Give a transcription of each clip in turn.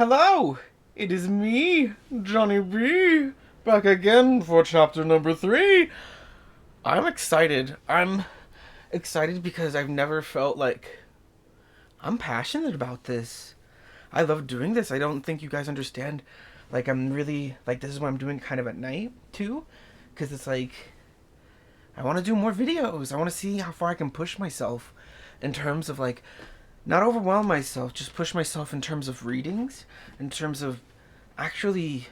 Hello! It is me, Johnny B, back again for chapter number 3. I'm excited. I'm excited because I've never felt like I'm passionate about this. I love doing this. I don't think you guys understand. Like, I'm really, like, this is what I'm doing kind of at night, too. Because it's like, I want to do more videos. I want to see how far I can push myself in terms of, like, not overwhelm myself, just push myself in terms of readings, in terms of actually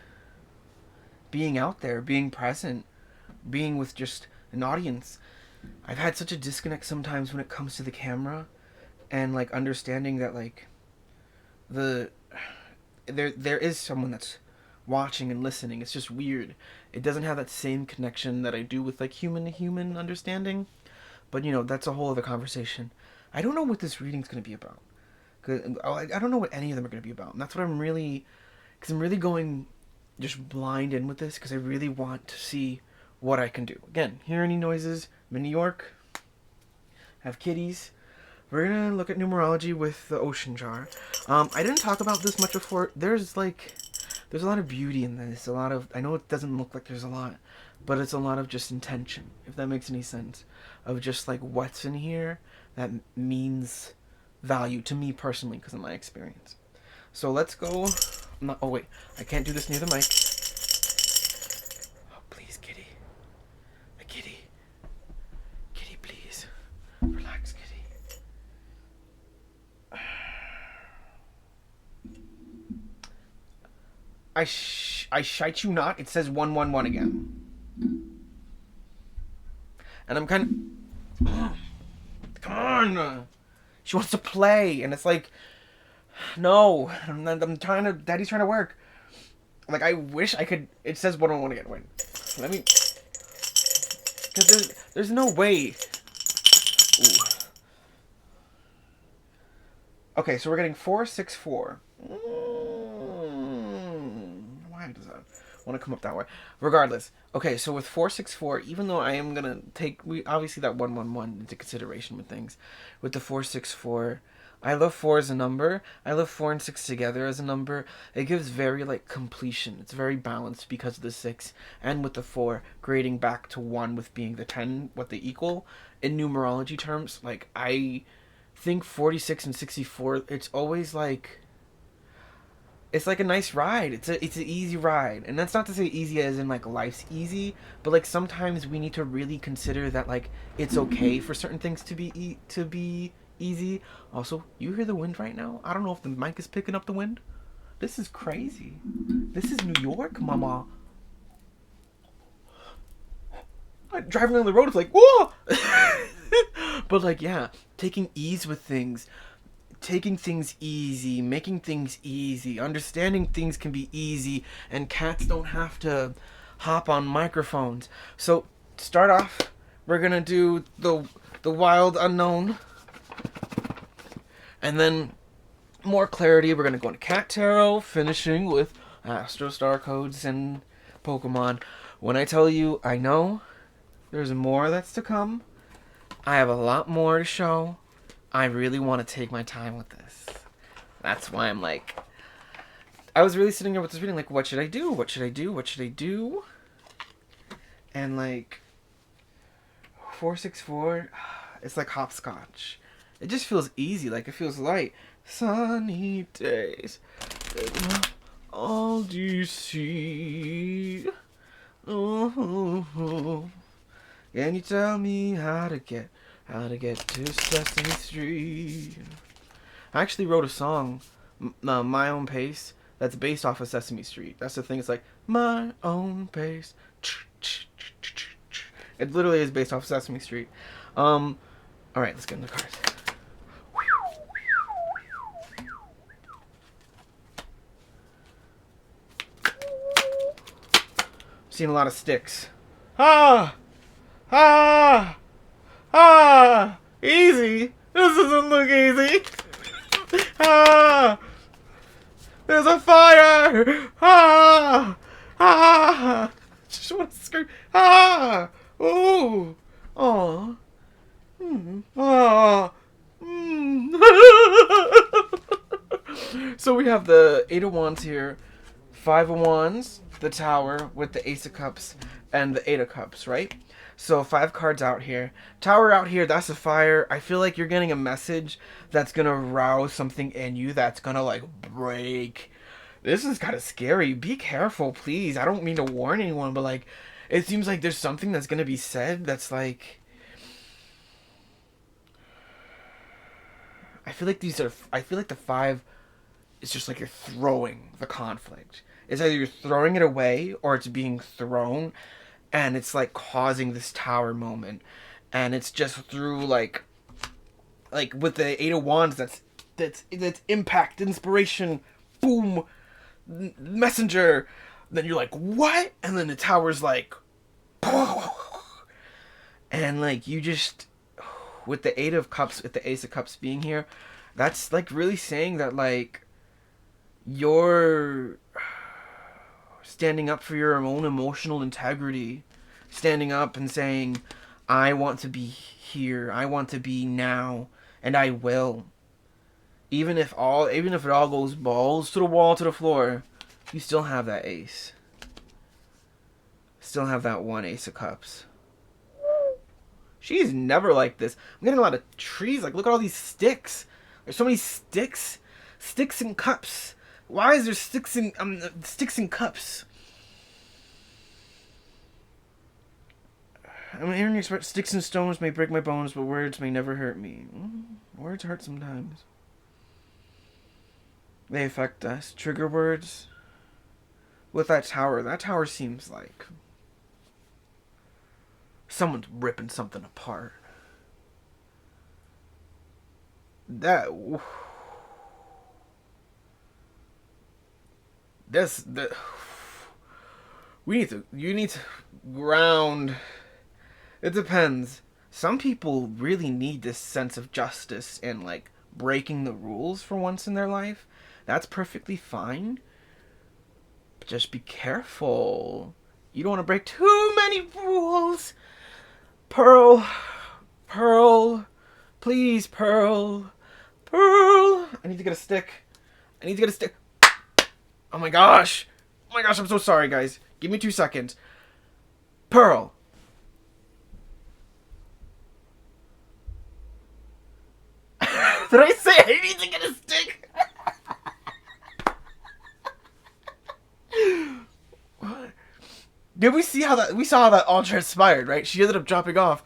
being out there, being present, being with just an audience. I've had such a disconnect sometimes when it comes to the camera and like understanding that like the there is someone that's watching and listening. It's just weird. It doesn't have that same connection that I do with like human to human understanding. But you know, that's a whole other conversation. I don't know what this reading's going to be about. Cause I don't know what any of them are going to be about. And that's what I'm really, because I'm really going just blind in with this because I really want to see what I can do. Again, hear any noises? I'm in New York. Have kitties. We're gonna look at numerology with the ocean jar. I didn't talk about this much before. There's a lot of beauty in this. A lot of, I know it doesn't look like there's a lot, but it's a lot of just intention, if that makes any sense. Of just like what's in here that means value to me personally because of my experience. So let's go. Oh wait, I can't do this near the mic. Oh please, kitty. A kitty. Kitty, please. Relax, kitty. I shite you not. It says 111 again. And I'm kind of... Come on! She wants to play, and it's like... No. I'm trying to... Daddy's trying to work. Like, I wish I could... It says 111 again. Wait. Let me... Because there's no way... Ooh. Okay, so we're getting 464. Why does that want to come up that way? Regardless. Okay, so with 464, even though I am going to take... obviously that 111 into consideration with things. With the 464... I love 4 as a number. I love 4 and 6 together as a number. It gives very, like, completion. It's very balanced because of the 6. And with the 4, grading back to 1 with being the 10, what they equal. In numerology terms, like, I think 46 and 64, it's always, like... It's like a nice ride. It's an easy ride. And that's not to say easy as in, like, life's easy. But, like, sometimes we need to really consider that, like, it's okay for certain things to be easy. Also, you hear the wind right now? I don't know if the mic is picking up the wind. This is crazy. This is New York, mama. Driving on the road, it's like, whoa! But, like, yeah, taking ease with things. Taking things easy, making things easy, understanding things can be easy, and cats don't have to hop on microphones. So, to start off, we're gonna do the wild unknown. And then, more clarity, we're going to go into Cat Tarot, finishing with Astro Star Codes and Pokemon. When I tell you, I know there's more that's to come. I have a lot more to show. I really want to take my time with this. That's why I'm like... I was really sitting there with this reading, like, what should I do? What should I do? What should I do? And, like, 464, it's like hopscotch. It just feels easy, like it feels light. Sunny days, all you see. Oh, can you tell me how to get to Sesame Street? I actually wrote a song, My Own Pace, that's based off of Sesame Street. That's the thing. It's like my own pace. It literally is based off Sesame Street. All right, let's get in the cards. Seen a lot of sticks. Ah! Ah! Ah! Easy! This doesn't look easy! Ah! There's a fire! Ah! Ah! Just want to scream. Ah! Ooh! Aw. Aw. So we have the Eight of Wands here, Five of Wands, the Tower with the Ace of Cups, and the Eight of Cups, right? So 5 cards out here. Tower out here, that's a fire. I feel like you're getting a message that's gonna rouse something in you that's gonna like break. This is kind of scary. Be careful, please. I don't mean to warn anyone, but like, it seems like there's something that's gonna be said that's like. I feel like these are. I feel like the 5 is just like you're throwing the conflict. It's either you're throwing it away or it's being thrown, and it's like causing this tower moment, and it's just through like with the Eight of Wands. That's impact, inspiration, boom, messenger. Then you're like, what? And then the tower's like, and like you just with the Eight of Cups, with the Ace of Cups being here, that's like really saying that like you're standing up for your own emotional integrity, standing up and saying, I want to be here, I want to be now, and I will. Even if it all goes balls to the wall, to the floor, you still have that ace. Still have that one Ace of Cups. She's never like this. I'm getting a lot of trees. Like, look at all these sticks. There's so many sticks. Sticks and cups. Why is there sticks and cups? I'm hearing you express sticks and stones may break my bones, but words may never hurt me. Words hurt sometimes. They affect us. Trigger words. With that tower seems like someone's ripping something apart. You need to ground. It depends. Some people really need this sense of justice and like breaking the rules for once in their life. That's perfectly fine. But just be careful. You don't want to break too many rules. Pearl, please, Pearl. I need to get a stick. Oh my gosh, I'm so sorry, guys. Give me 2 seconds. Pearl. Did I say I need to get a stick? Did we see how that? We saw how that all transpired, right? She ended up dropping off.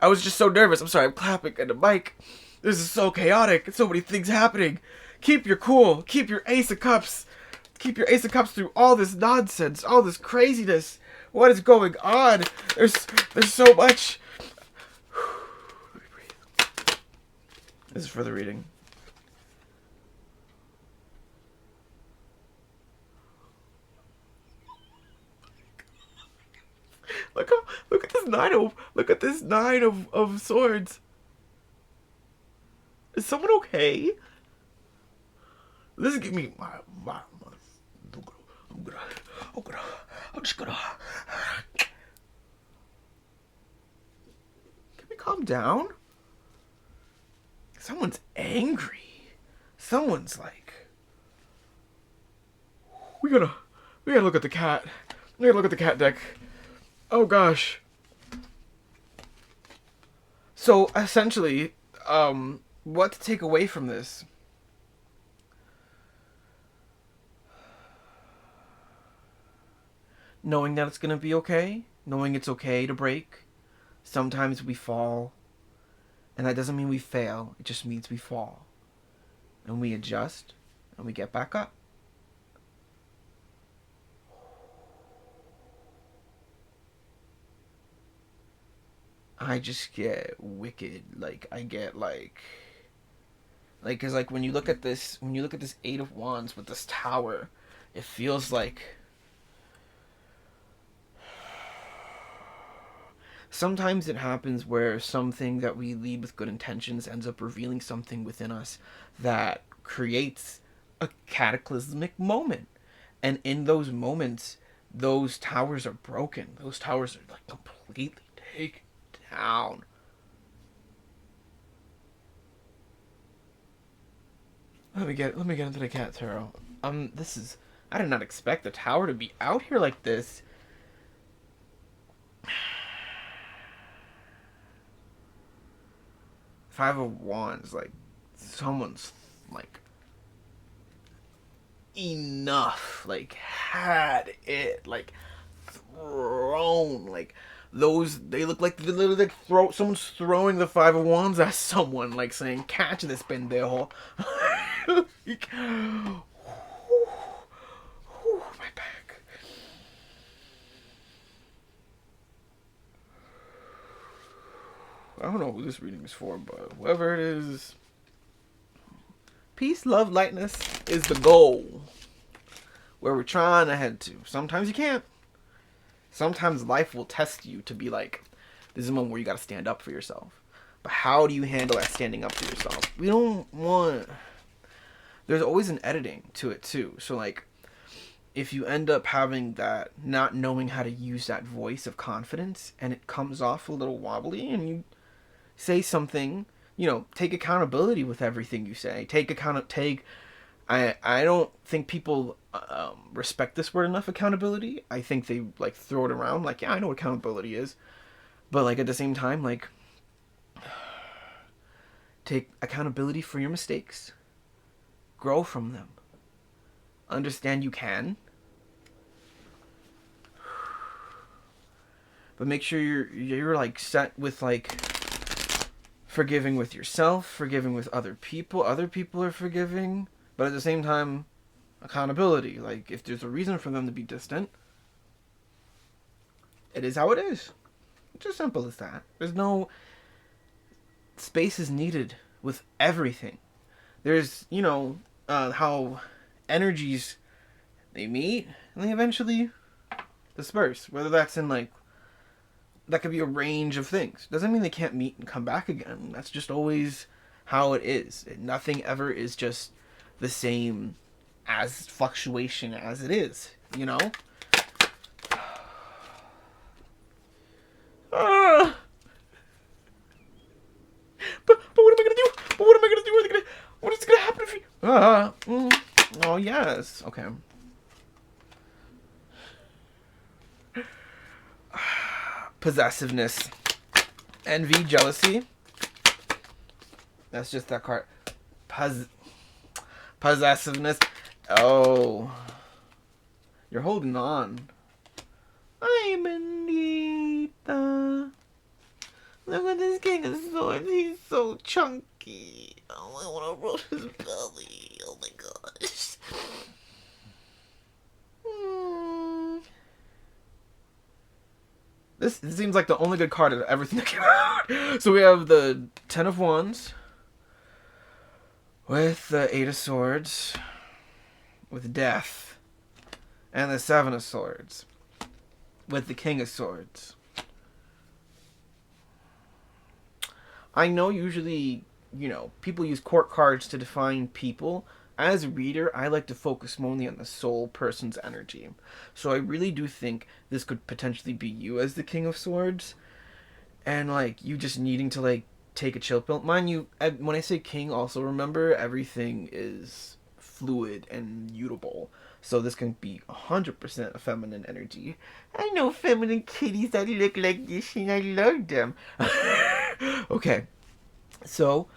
I was just so nervous. I'm sorry, I'm clapping at the mic. This is so chaotic. So many things happening. Keep your cool. Keep your Ace of Cups. Keep your Ace of Cups through all this nonsense, all this craziness. What is going on? There's so much. Let me breathe. This is for the reading. Look at this nine of swords. Is someone okay? This is giving me I'm just gonna. Can we calm down? Someone's angry. Someone's like. We gotta look at the cat. We gotta look at the cat deck. Oh gosh. So essentially, what to take away from this? Knowing that it's gonna be okay, knowing it's okay to break. Sometimes we fall, and that doesn't mean we fail, it just means we fall. And we adjust, and we get back up. I just get wicked, I get cause when you look at this Eight of Wands with this tower, it feels like sometimes it happens where something that we lead with good intentions ends up revealing something within us that creates a cataclysmic moment. And in those moments, those towers are broken. Those towers are completely taken down. Let me get into the cat tarot. This is I did not expect the tower to be out here like this. Five of Wands, like someone's like enough, like had it like thrown, like those they look like they literally like someone's throwing the Five of Wands at someone, like saying, "Catch this pendejo." Like, my back. I don't know who this reading is for, but whoever it is, peace, love, lightness is the goal. Where we're trying to head to. Sometimes you can't. Sometimes life will test you to be like, this is a moment where you gotta stand up for yourself. But how do you handle that standing up for yourself? We don't want... There's always an editing to it too. So like, if you end up having that, not knowing how to use that voice of confidence, and it comes off a little wobbly, and you say something, take accountability with everything you say. I don't think people respect this word enough, accountability. I think they like throw it around like, yeah, I know what accountability is, but like at the same time, like, take accountability for your mistakes, grow from them, understand you can, but make sure you're like set with like forgiving with yourself, forgiving with other people. Other people are forgiving, but at the same time, accountability. Like, if there's a reason for them to be distant, it is how it is. It's as simple as that. There's no... Space is needed with everything. There's, how energies, they meet, and they eventually disperse. Whether that's in, like... That could be a range of things. Doesn't mean they can't meet and come back again. That's just always how it is. Nothing ever is just the same as fluctuation as it is, But what am I gonna do? But what am I gonna do? What is gonna happen if you? Oh yes. Okay. Possessiveness, envy, jealousy. That's just that card. Possessiveness. Oh, you're holding on. Ay, bendita. Look at this King of Swords. He's so chunky. Oh, I want to rub his belly. Oh my gosh. This seems like the only good card of everything that came out. So we have the Ten of Wands with the Eight of Swords, with Death, and the Seven of Swords with the King of Swords. I know usually, people use court cards to define people. As a reader, I like to focus mainly on the soul person's energy. So I really do think this could potentially be you as the King of Swords. And, like, you just needing to, like, take a chill pill. Mind you, when I say king, also remember, everything is fluid and mutable. So this can be 100% a feminine energy. I know feminine kitties that look like this and I love them. Okay. So...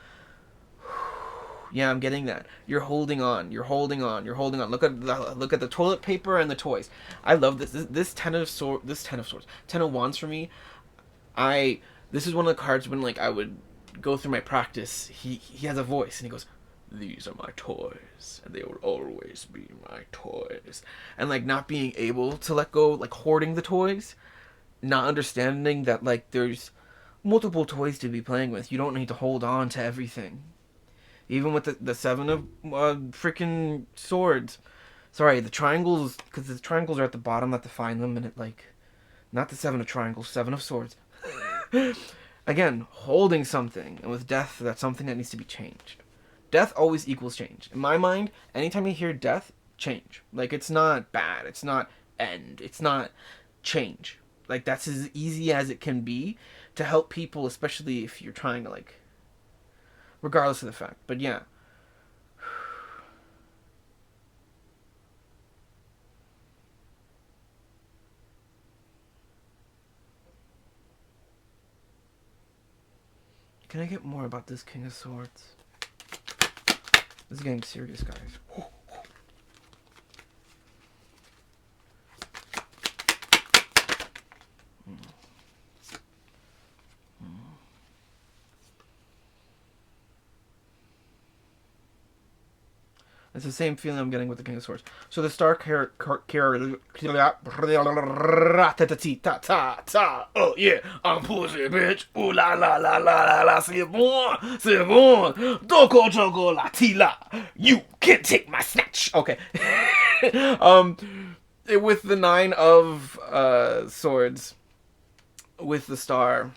yeah, I'm getting that. You're holding on. You're holding on. You're holding on. Look at the toilet paper and the toys. I love this. This Ten of Wands for me. This is one of the cards when like I would go through my practice. He has a voice and he goes, "These are my toys, and they will always be my toys." And like not being able to let go, like hoarding the toys, not understanding that like there's multiple toys to be playing with. You don't need to hold on to everything. Even with the Seven of freaking Swords. Sorry, the triangles, because the triangles are at the bottom that define them, and it like, not the Seven of Triangles, Seven of Swords. Again, holding something, and with death, that's something that needs to be changed. Death always equals change. In my mind, anytime you hear death, change. Like, it's not bad, it's not end, it's not change. Like, that's as easy as it can be to help people, especially if you're trying to, like, regardless of the fact. But yeah, Can I get more about this King of Swords? This is getting serious, guys. It's the same feeling I'm getting with the King of Swords. So the star oh yeah, I'm pussy, bitch. Ooh la la la la la la. C'est bon. Doko jogo la tila. You can't take my snatch. Okay. With the 9 of swords, with the star.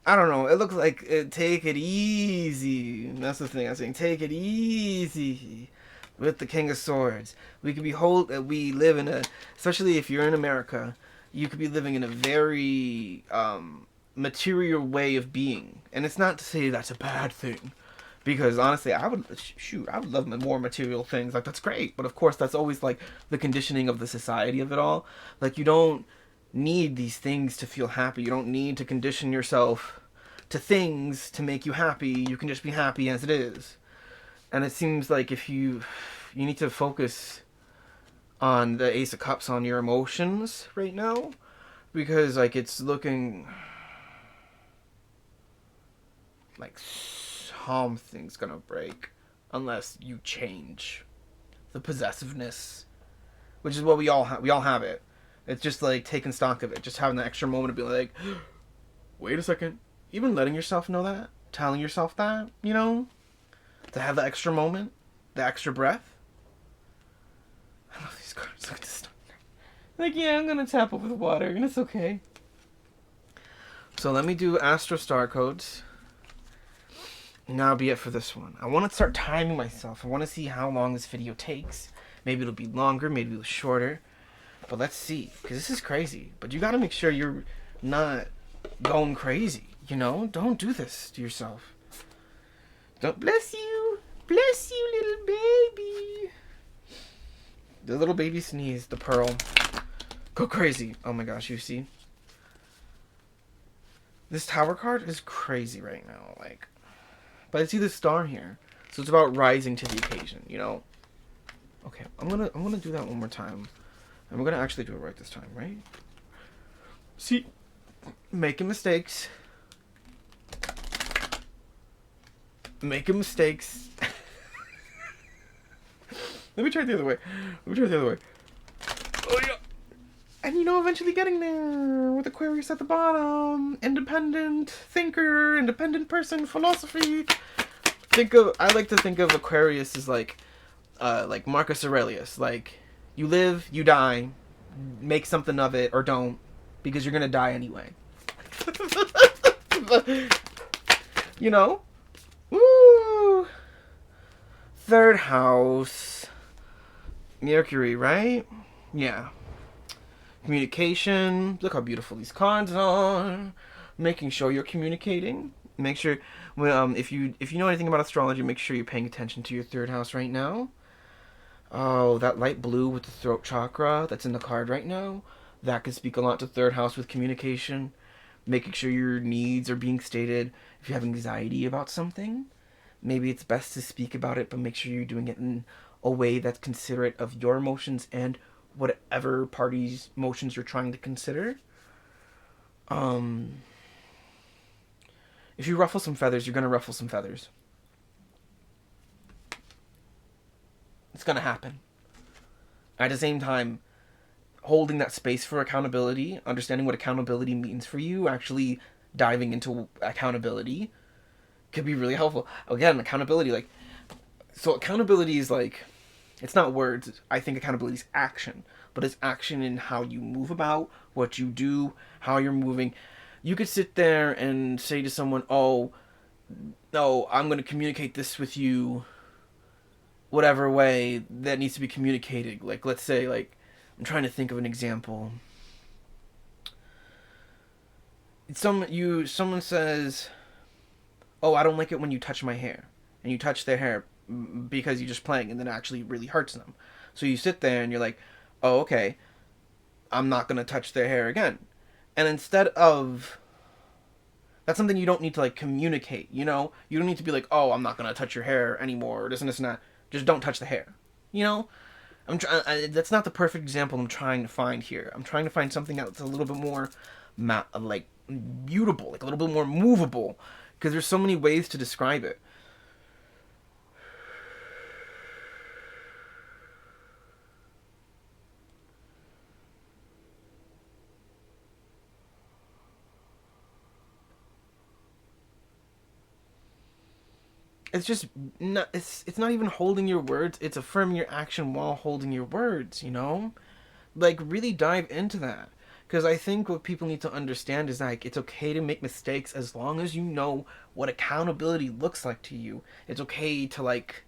I don't know. It looks like take it easy. That's the thing I'm saying. Take it easy with the King of Swords. We could we live in a, especially if you're in America, you could be living in a very material way of being. And it's not to say that's a bad thing. Because honestly, I would love more material things. Like, that's great. But of course, that's always like the conditioning of the society of it all. Like, you don't need these things to feel happy. You don't need to condition yourself to things to make you happy. You can just be happy as it is. And it seems like if you need to focus on the Ace of Cups, on your emotions right now, because like it's looking like something's gonna break unless you change the possessiveness, which is what we all have it. It's just like taking stock of it, just having that extra moment to be like, wait a second. Even letting yourself know that, telling yourself that, you know, to have the extra moment, the extra breath. I love these cards. Look at this stuff. Like, yeah, I'm gonna tap over the water, and it's okay. So let me do Astro Star codes. And that'll be it for this one. I want to start timing myself. I want to see how long this video takes. Maybe it'll be longer, maybe it'll be shorter. But let's see, because this is crazy. But you got to make sure you're not going crazy, you know? Don't do this to yourself. Don't. Bless you, little baby. The little baby sneeze, the pearl. Go crazy. Oh my gosh, you see? This Tower card is crazy right now, like. But I see the star here, so it's about rising to the occasion, you know? Okay, I'm gonna do that one more time. And we're gonna actually do it right this time, right? See, making mistakes. Making mistakes. Let me try it the other way. Oh yeah. And you know, eventually getting there with Aquarius at the bottom. Independent thinker, independent person, philosophy. I like to think of Aquarius as like Marcus Aurelius, like. You live, you die, make something of it, or don't, because you're gonna die anyway. You know? Woo! 3rd house. Mercury, right? Yeah. Communication. Look how beautiful these cards are. Making sure you're communicating. Make sure, if you know anything about astrology, make sure you're paying attention to your 3rd house right now. Oh, that light blue with the throat chakra that's in the card right now, that could speak a lot to 3rd house with communication, making sure your needs are being stated. If you have anxiety about something, maybe it's best to speak about it, but make sure you're doing it in a way that's considerate of your emotions and whatever party's emotions you're trying to consider. If you ruffle some feathers, you're going to ruffle some feathers. It's going to happen. At the same time, holding that space for accountability, understanding what accountability means for you, actually diving into accountability could be really helpful. Again, accountability, like, so accountability is like, it's not words. I think accountability is action, but it's action in how you move about, what you do, how you're moving. You could sit there and say to someone, oh, no, I'm going to communicate this with you whatever way that needs to be communicated. Like, let's say, like, I'm trying to think of an example. Someone says, oh, I don't like it when you touch my hair. And you touch their hair because you're just playing, and then it actually really hurts them. So you sit there and you're like, oh, okay, I'm not going to touch their hair again. And instead of That's something you don't need to like communicate, you know? You don't need to be like, "Oh, I'm not going to touch your hair anymore," or this and this and that. Just don't touch the hair. You know? That's not the perfect example I'm trying to find here. I'm trying to find something that's a little bit more like mutable, like a little bit more movable, because there's so many ways to describe it. It's just not, it's not even holding your words, it's affirming your action while holding your words, you know? Like really dive into that, because I think what people need to understand is like it's okay to make mistakes as long as you know what accountability looks like to you. It's okay to like,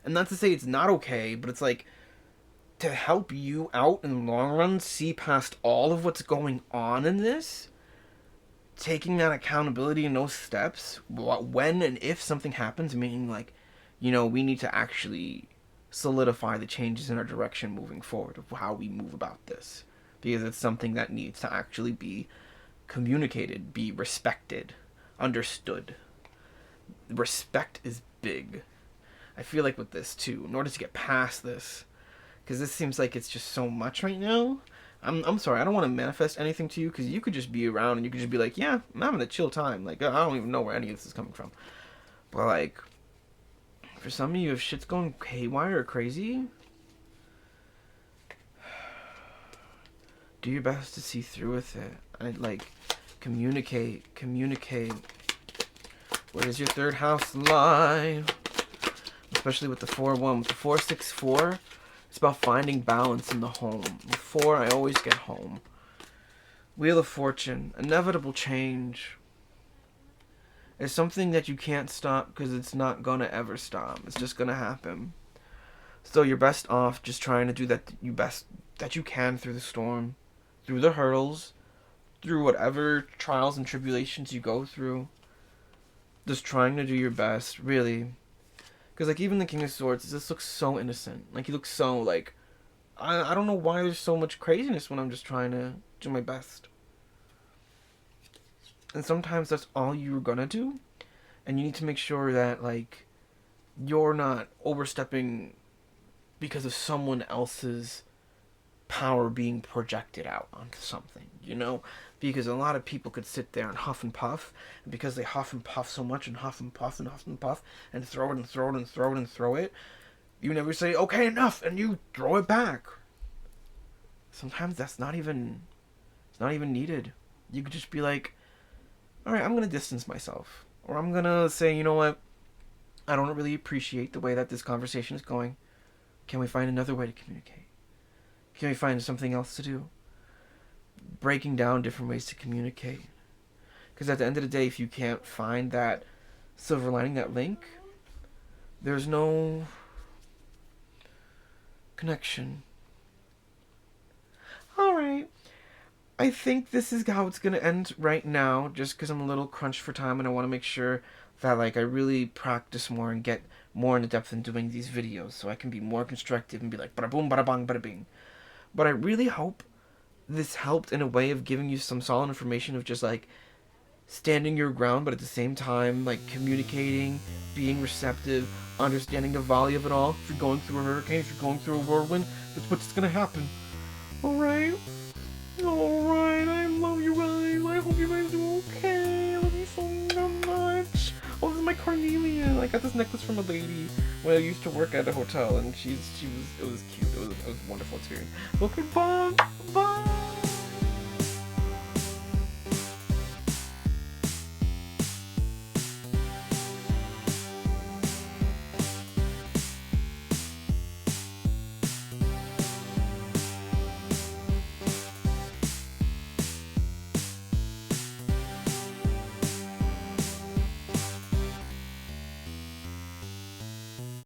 and not to say it's not okay, but it's like to help you out in the long run see past all of what's going on in this, taking that accountability in those steps when and if something happens, meaning like, you know, we need to actually solidify the changes in our direction moving forward of how we move about this, because it's something that needs to actually be communicated, be respected, understood. Respect is big. I feel like with this too, in order to get past this, because this seems like it's just so much right now. I'm sorry, I don't want to manifest anything to you, because you could just be around and you could just be like, yeah, I'm having a chill time. Like, I don't even know where any of this is coming from. But, like, for some of you, if shit's going haywire or crazy, do your best to see through with it. I'd like, communicate. What is your third house lie? Especially with the 4-1. With the 4-6-4, it's about finding balance in the home. With 4, I always get home. Wheel of Fortune, inevitable change. It's something that you can't stop because it's not gonna ever stop. It's just gonna happen. So you're best off just trying to do that you can through the storm, through the hurdles, through whatever trials and tribulations you go through. Just trying to do your best, really. Because, like, even the King of Swords, this looks so innocent. Like, he looks so, like, I don't know why there's so much craziness when I'm just trying to do my best. And sometimes that's all you're gonna do. And you need to make sure that, like, you're not overstepping because of someone else's power being projected out onto something, you know? Because a lot of people could sit there and huff and puff, and because they huff and puff so much and huff and puff and huff and puff and throw it and throw it and throw it and throw it, you never say, okay, enough, and you throw it back. Sometimes it's not even needed. You could just be like, alright, I'm gonna distance myself. Or I'm gonna say, you know what, I don't really appreciate the way that this conversation is going. Can we find another way to communicate? Can we find something else to do? Breaking down different ways to communicate. Because at the end of the day, if you can't find that silver lining, that link, there's no connection. Alright. I think this is how it's going to end right now, just because I'm a little crunched for time and I want to make sure that like I really practice more and get more into depth in doing these videos so I can be more constructive and be like bada boom, bada bang, bada bing. But I really hope this helped in a way of giving you some solid information of just like standing your ground, but at the same time like communicating, being receptive, understanding the value of it all. If you're going through a hurricane, if you're going through a whirlwind, that's what's gonna happen. Alright, I love you guys. I hope you guys do okay. I love you so much. Oh, this is my carnelian. I got this necklace from a lady when I used to work at a hotel, and it was cute. It was a wonderful experience. Okay, bye.